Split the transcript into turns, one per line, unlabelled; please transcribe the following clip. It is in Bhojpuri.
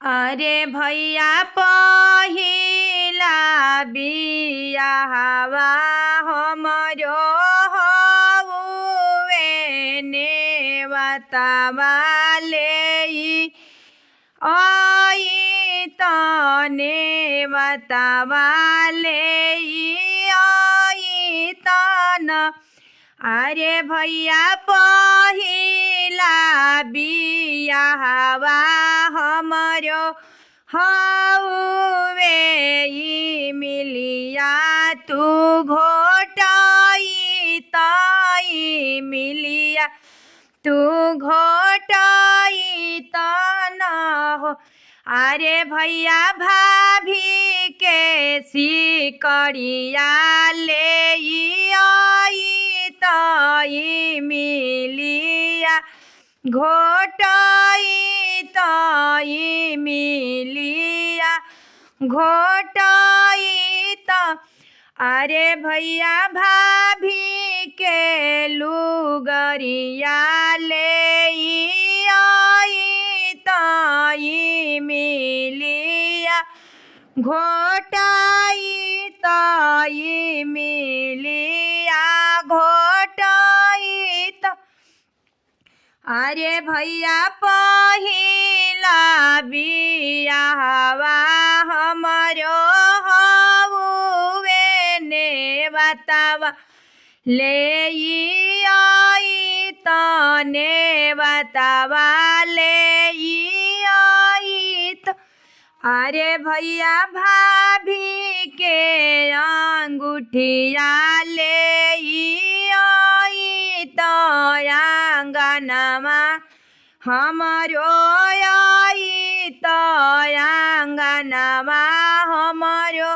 अरे भैया पहिला बियाहवा हमरो हउवे नेवतवा लेई आई तने नेवतवा लेई आई तन। अरे भैया पहिला बियाहवा हमरो हउवे ई मिलिया तू घोटाई ताई मिलिया तू घोटाई तन हो। अरे भैया भाभी के सिकड़िया ले आई ताई मिलिया घोटाई ताई मिलिया घोटाई त। अरे भैया भाभी के लुगरिया ले आई ताई मिलिया घोटाई ताई मिलिया घोटाई त। अरे भैया पहिला बियाहवा हमरो हउवे नेवतवा लेई आई तने नेवतवा लेई आई त। अरे भैया भाभी के अंगूठिया लेई आई तो आंगनमा हमरो आई तो आंगनमा हमरो